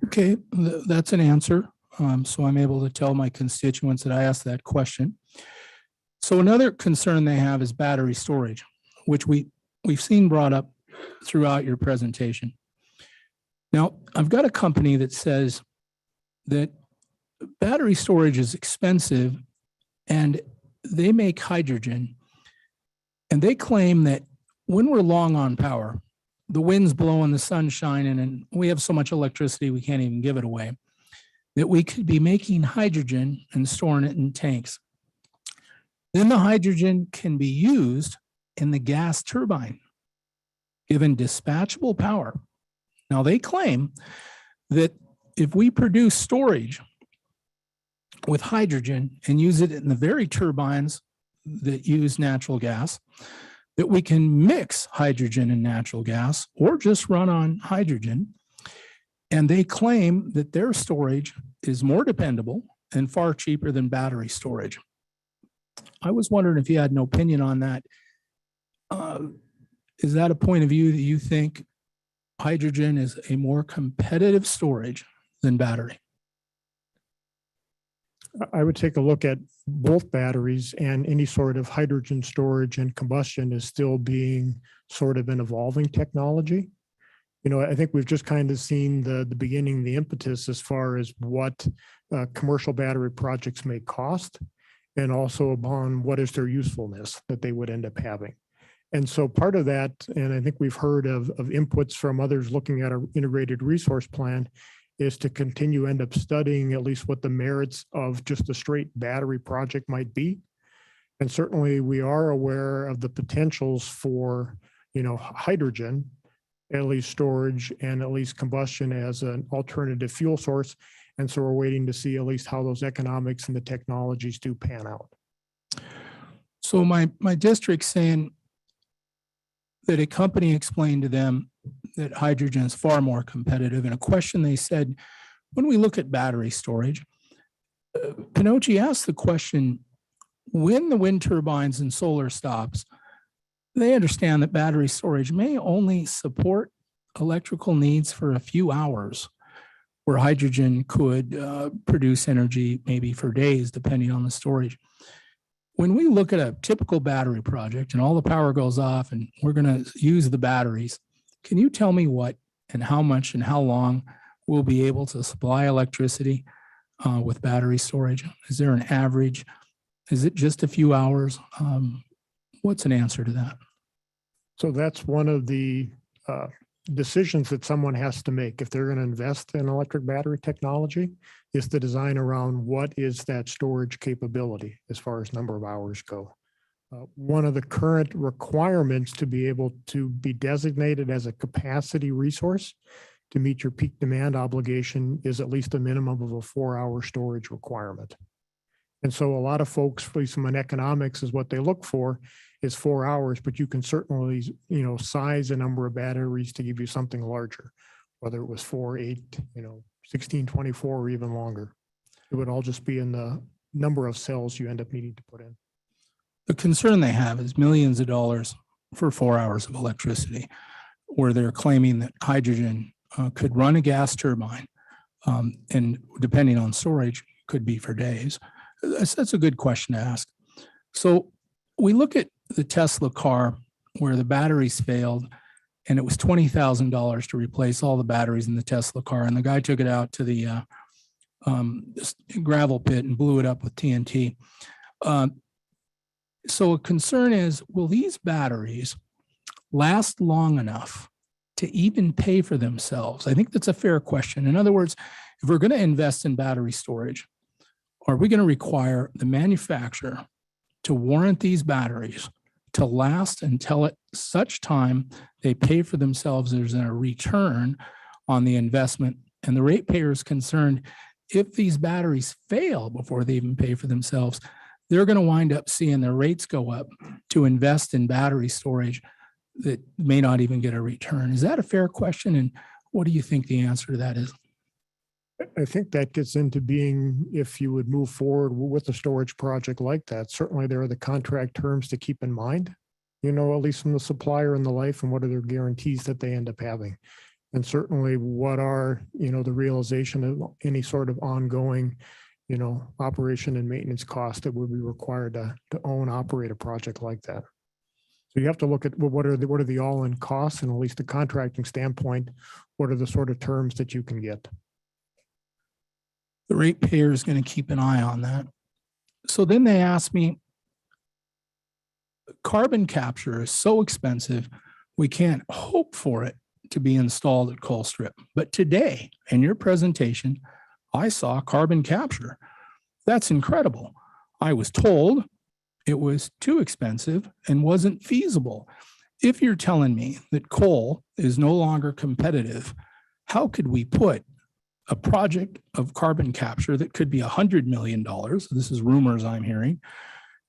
Okay, that's an answer. So I'm able to tell my constituents that I asked that question. So another concern they have is battery storage, which we've seen brought up throughout your presentation. Now, I've got a company that says that battery storage is expensive and they make hydrogen. And they claim that when we're long on power, the wind's blowing, the sun's shining, and we have so much electricity we can't even give it away, that we could be making hydrogen and storing it in tanks. Then the hydrogen can be used in the gas turbine, given dispatchable power. Now, they claim that if we produce storage with hydrogen and use it in the very turbines that use natural gas, that we can mix hydrogen and natural gas or just run on hydrogen. And they claim that their storage is more dependable and far cheaper than battery storage. I was wondering if you had an opinion on that. Is that a point of view that you think hydrogen is a more competitive storage than battery? I would take a look at both batteries, and any sort of hydrogen storage and combustion is still being sort of an evolving technology. You know, I think we've just kind of seen the beginning, the impetus as far as what commercial battery projects may cost, and also upon what is their usefulness that they would end up having. And so part of that, and I think we've heard of inputs from others looking at our integrated resource plan, is to continue end up studying at least what the merits of just a straight battery project might be. And certainly we are aware of the potentials for, you know, hydrogen, at least storage and at least combustion as an alternative fuel source. And so we're waiting to see at least how those economics and the technologies do pan out. So my district's saying that a company explained to them that hydrogen is far more competitive. And a question they said, when we look at battery storage, Pinocci asked the question, when the wind turbines and solar stops, they understand that battery storage may only support electrical needs for a few hours, where hydrogen could produce energy maybe for days, depending on the storage. When we look at a typical battery project and all the power goes off and we're going to use the batteries, can you tell me what and how much and how long we'll be able to supply electricity with battery storage? Is there an average? Is it just a few hours? What's an answer to that? So that's one of the decisions that someone has to make if they're going to invest in electric battery technology, is the design around what is that storage capability as far as number of hours go. One of the current requirements to be able to be designated as a capacity resource to meet your peak demand obligation is at least a minimum of a 4-hour storage requirement. And so a lot of folks, at least from an economics, is what they look for is 4 hours, but you can certainly, you know, size a number of batteries to give you something larger, whether it was 4, 8, 16, 24, or even longer. It would all just be in the number of cells you end up needing to put in. The concern they have is millions of dollars for 4 hours of electricity, where they're claiming that hydrogen could run a gas turbine, and depending on storage, could be for days. That's a good question to ask. So we look at the Tesla car where the batteries failed, and it was $20,000 to replace all the batteries in the Tesla car. And the guy took it out to the gravel pit and blew it up with TNT. So a concern is, will these batteries last long enough to even pay for themselves? I think that's a fair question. In other words, if we're going to invest in battery storage, are we going to require the manufacturer to warrant these batteries to last until at such time they pay for themselves, there's a return on the investment, and the ratepayer is concerned if these batteries fail before they even pay for themselves, they're going to wind up seeing their rates go up to invest in battery storage that may not even get a return. Is that a fair question? And what do you think the answer to that is? I think that gets into being, if you would move forward with a storage project like that, certainly there are the contract terms to keep in mind, at least from the supplier and the life, and what are their guarantees that they end up having. And certainly what are, the realization of any sort of ongoing, operation and maintenance costs that would be required to own, operate a project like that. So you have to look at what are the all-in costs, and at least the contracting standpoint, what are the sort of terms that you can get. The ratepayer is going to keep an eye on that. So then they asked me, carbon capture is so expensive, we can't hope for it to be installed at Colstrip. But today, in your presentation, I saw carbon capture. That's incredible. I was told it was too expensive and wasn't feasible. If you're telling me that coal is no longer competitive, how could we put a project of carbon capture that could be $100 million, this is rumors I'm hearing,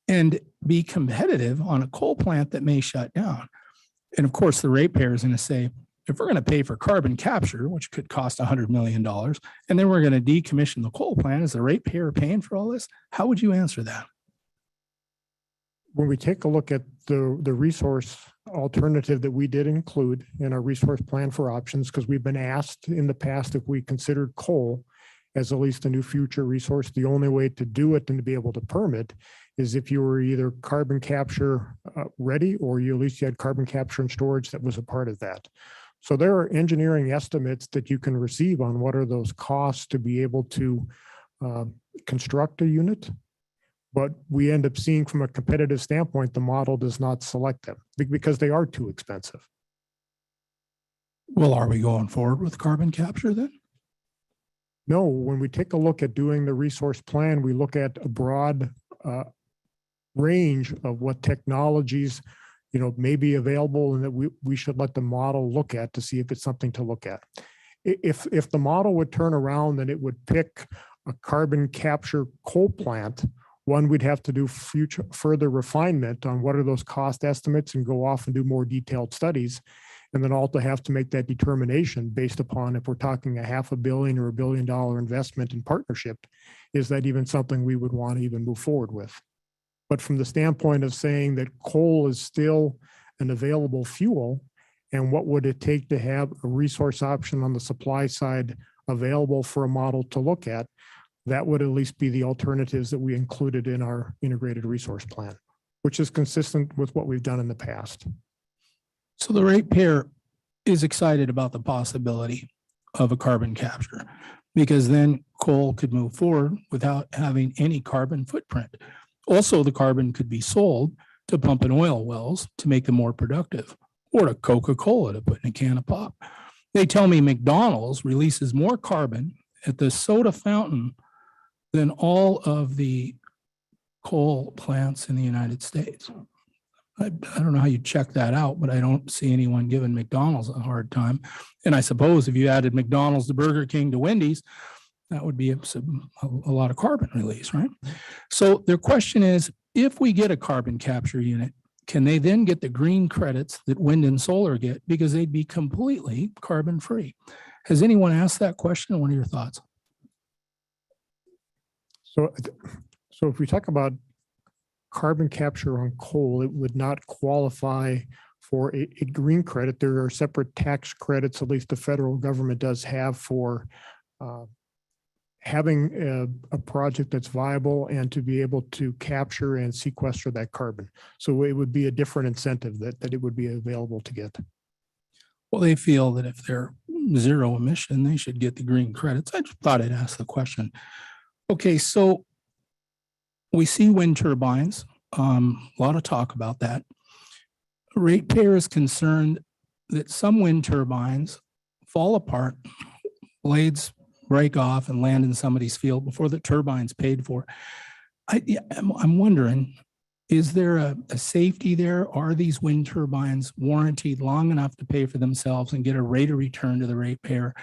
and be competitive on a coal plant that may shut down? And of course, the ratepayer is going to say, if we're going to pay for carbon capture, which could cost $100 million, and then we're going to decommission the coal plant, is the ratepayer paying for all this? How would you answer that? When we take a look at the resource alternative that we did include in our resource plan for options, because we've been asked in the past if we considered coal as at least a new future resource, the only way to do it and to be able to permit is if you were either carbon capture ready, or you at least had carbon capture and storage that was a part of that. So there are engineering estimates that you can receive on what are those costs to be able to construct a unit. But we end up seeing from a competitive standpoint, the model does not select them because they are too expensive. Well, are we going forward with carbon capture then? No, when we take a look at doing the resource plan, we look at a broad range of what technologies may be available, and that we should let the model look at to see if it's something to look at. If the model would turn around and it would pick a carbon capture coal plant, one, we'd have to do further refinement on what are those cost estimates and go off and do more detailed studies. And then also have to make that determination based upon if we're talking $500 million or $1 billion investment in partnership, is that even something we would want to even move forward with? But from the standpoint of saying that coal is still an available fuel, and what would it take to have a resource option on the supply side available for a model to look at, that would at least be the alternatives that we included in our integrated resource plan, which is consistent with what we've done in the past. So the ratepayer is excited about the possibility of a carbon capture, because then coal could move forward without having any carbon footprint. Also, the carbon could be sold to pump and oil wells to make them more productive, or to Coca-Cola to put in a can of pop. They tell me McDonald's releases more carbon at the soda fountain than all of the coal plants in the United States. I don't know how you check that out, but I don't see anyone giving McDonald's a hard time. And I suppose if you added McDonald's to Burger King to Wendy's, that would be a lot of carbon release, right? So their question is, if we get a carbon capture unit, can they then get the green credits that wind and solar get, because they'd be completely carbon free? Has anyone asked that question? What are your thoughts? So if we talk about carbon capture on coal, it would not qualify for a green credit. There are separate tax credits, at least the federal government does have, for having a project that's viable and to be able to capture and sequester that carbon. So it would be a different incentive that it would be available to get. Well, they feel that if they're zero emission, they should get the green credits. I just thought I'd ask the question. Okay, so we see wind turbines, a lot of talk about that. Ratepayer is concerned that some wind turbines fall apart, blades break off and land in somebody's field before the turbine's paid for. I'm wondering, is there a safety there? Are these wind turbines warranted long enough to pay for themselves and get a rate of return to the ratepayer?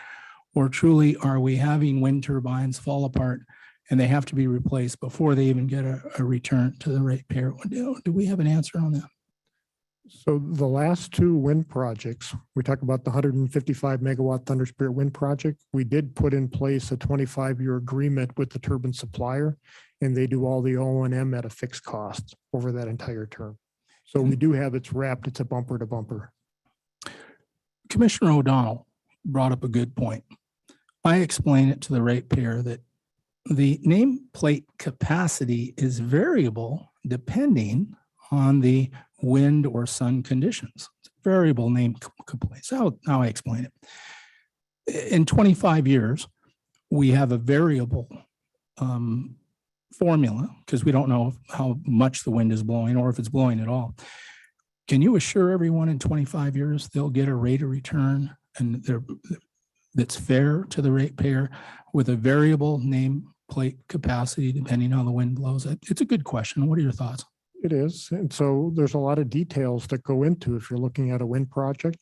Or truly, are we having wind turbines fall apart and they have to be replaced before they even get a return to the ratepayer? Do we have an answer on that? So the last two wind projects, we talk about the 155 megawatt Thunder Spirit wind project. We did put in place a 25-year agreement with the turbine supplier, and they do all the O&M at a fixed cost over that entire term. So we do have it's wrapped. It's a bumper to bumper. Commissioner O'Donnell brought up a good point. I explained it to the ratepayer that the nameplate capacity is variable depending on the wind or sun conditions. It's a variable nameplate. So how I explain it. In 25 years, we have a variable formula because we don't know how much the wind is blowing or if it's blowing at all. Can you assure everyone in 25 years they'll get a rate of return and that's fair to the ratepayer with a variable nameplate capacity depending on the wind blows? It's a good question. What are your thoughts? It is. And so there's a lot of details that go into if you're looking at a wind project.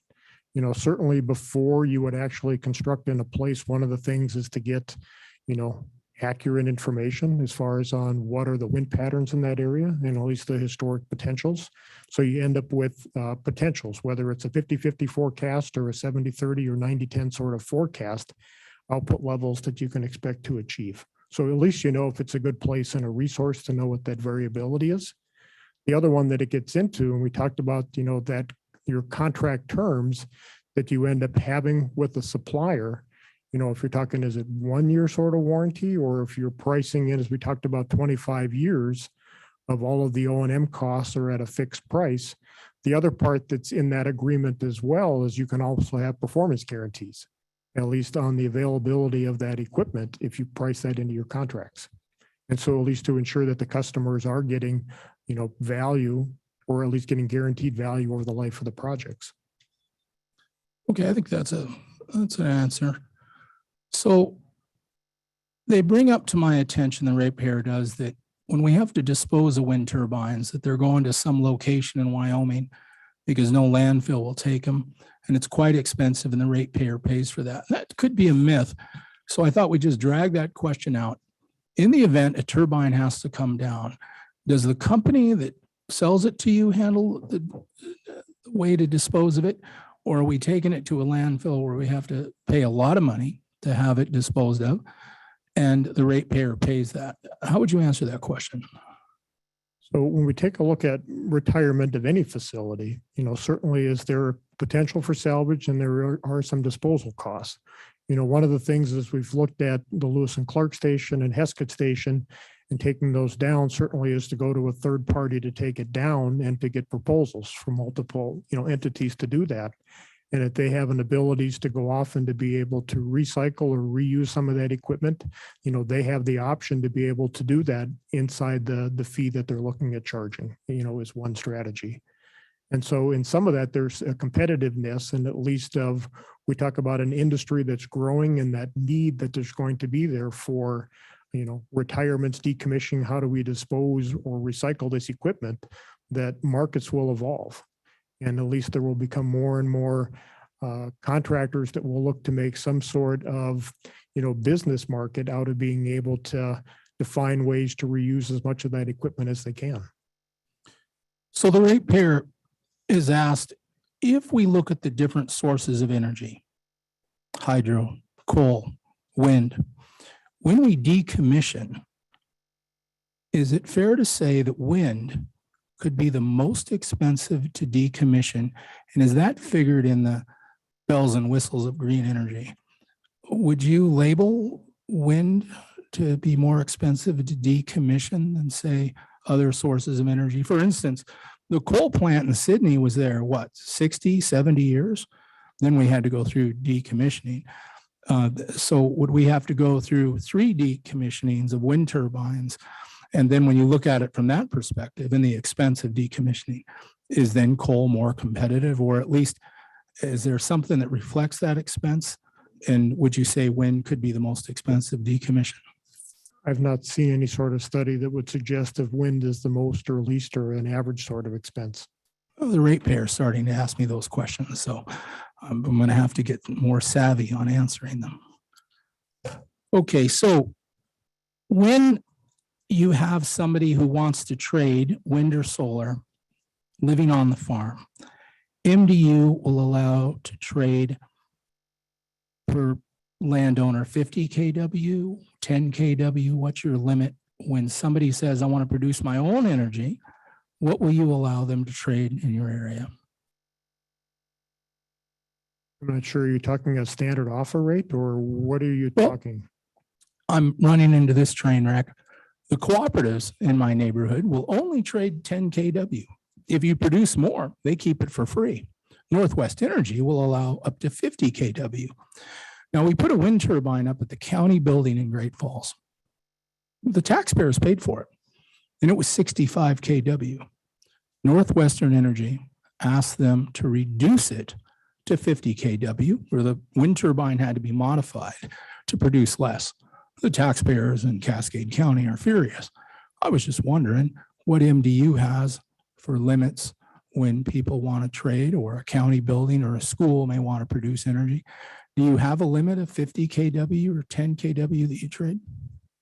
You know, certainly before you would actually construct in a place, one of the things is to get, you know, accurate information as far as on what are the wind patterns in that area and at least the historic potentials. So you end up with potentials, whether it's a 50-50 forecast or a 70-30 or 90-10 sort of forecast, output levels that you can expect to achieve. So at least you know if it's a good place and a resource to know what that variability is. The other one that it gets into, and we talked about, you know, that your contract terms that you end up having with the supplier, you know, if you're talking, is it 1 year sort of warranty, or if you're pricing in, as we talked about, 25 years of all of the O&M costs are at a fixed price. The other part that's in that agreement as well is you can also have performance guarantees, at least on the availability of that equipment, if you price that into your contracts. And so at least to ensure that the customers are getting, you know, value, or at least getting guaranteed value over the life of the projects. Okay, I think that's an answer. So they bring up to my attention, the ratepayer does, that when we have to dispose of wind turbines, that they're going to some location in Wyoming because no landfill will take them, and it's quite expensive and the ratepayer pays for that. That could be a myth. So I thought we'd just drag that question out. In the event a turbine has to come down, does the company that sells it to you handle the way to dispose of it? Or are we taking it to a landfill where we have to pay a lot of money to have it disposed of and the ratepayer pays that? How would you answer that question? So when we take a look at retirement of any facility, you know, certainly is there potential for salvage and there are some disposal costs. You know, one of the things is we've looked at the Lewis and Clark station and Heskett station, and taking those down certainly is to go to a third party to take it down and to get proposals from multiple, you know, entities to do that. And if they have an abilities to go off and to be able to recycle or reuse some of that equipment, you know, they have the option to be able to do that inside the fee that they're looking at charging, you know, is one strategy. And so in some of that, there's a competitiveness, and at least of, we talk about an industry that's growing and that need that there's going to be there for, you know, retirements, decommissioning, how do we dispose or recycle this equipment, that markets will evolve. And at least there will become more and more contractors that will look to make some sort of, you know, business market out of being able to find ways to reuse as much of that equipment as they can. So the ratepayer is asked, if we look at the different sources of energy, hydro, coal, wind, when we decommission, is it fair to say that wind could be the most expensive to decommission? And is that figured in the bells and whistles of green energy? Would you label wind to be more expensive to decommission than, say, other sources of energy? For instance, the coal plant in Sydney was there, what, 60, 70 years? Then we had to go through decommissioning. So would we have to go through 3 decommissionings of wind turbines? And then when you look at it from that perspective and the expense of decommissioning, is then coal more competitive, or at least is there something that reflects that expense And would you say wind could be the most expensive decommission? I've not seen any sort of study that would suggest if wind is the most or least or an average sort of expense. Well, the ratepayer is starting to ask me those questions, so I'm going to have to get more savvy on answering them. Okay, so when you have somebody who wants to trade wind or solar living on the farm, MDU will allow to trade per landowner 50 kW, 10 kW. What's your limit? When somebody says, I want to produce my own energy, what will you allow them to trade in your area? I'm not sure, you're talking a standard offer rate or what are you Well, talking? I'm running into this train wreck. The cooperatives in my neighborhood will only trade 10 kW. If you produce more, they keep it for free. Northwest Energy will allow up to 50 kW. Now, we put a wind turbine up at the county building in Great Falls. The taxpayers paid for it, and it was 65 kW. Northwestern Energy asked them to reduce it to 50 kW, where the wind turbine had to be modified to produce less. The taxpayers in Cascade County are furious. I was just wondering what MDU has for limits when people want to trade, or a county building or a school may want to produce energy. Do you have a limit of 50 kW or 10 kW that you trade?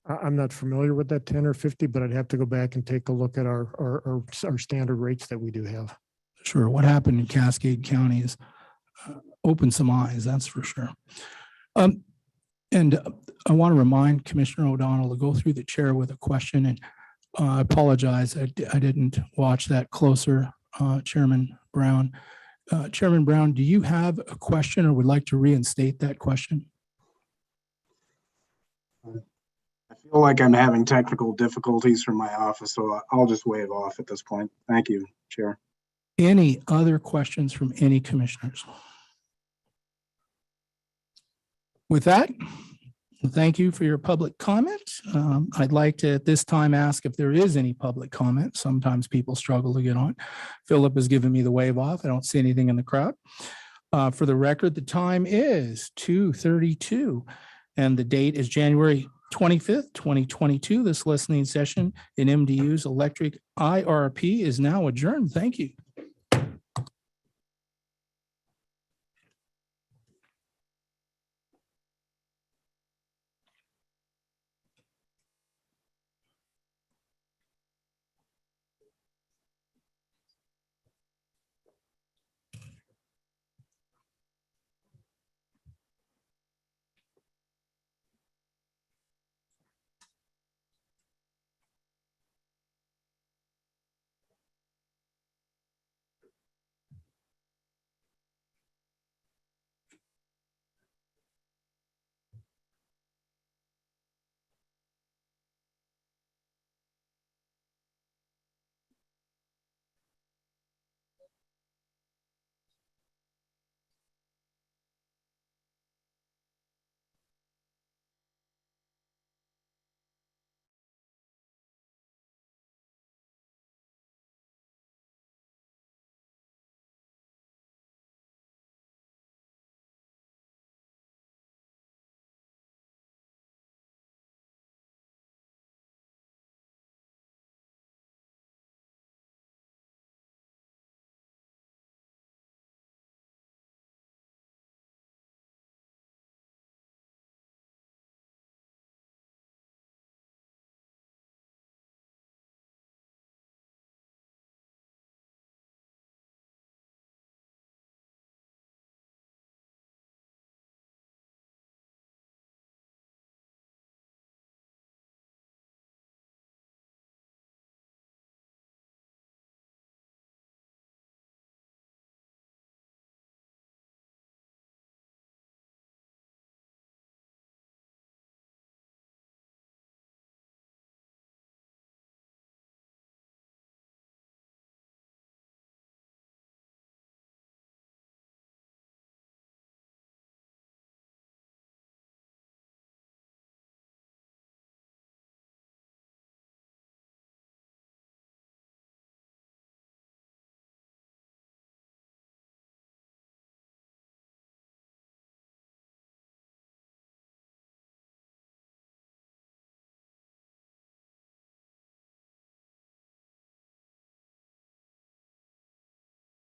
I'm not familiar with that 10 or 50, but I'd have to go back and take a look at our standard rates that we do have. Sure. What happened in Cascade County is opened some eyes, that's for sure. And I want to remind Commissioner O'Donnell to go through the chair with a question, and I apologize, I didn't watch that closer, Chairman Brown. Chairman Brown, do you have a question or would like to reinstate that question? I feel like I'm having technical difficulties from my office, so I'll just wave off at this point. Thank you, Chair. Any other questions from any commissioners? With that, thank you for your public comment. I'd like to at this time ask if there is any public comment. Sometimes people struggle to get on. Philip has given me the wave off. I don't see anything in the crowd. For the record, the time is 2:32 and the date is January 25th, 2022. This listening session in MDU's electric IRP is now adjourned. Thank you.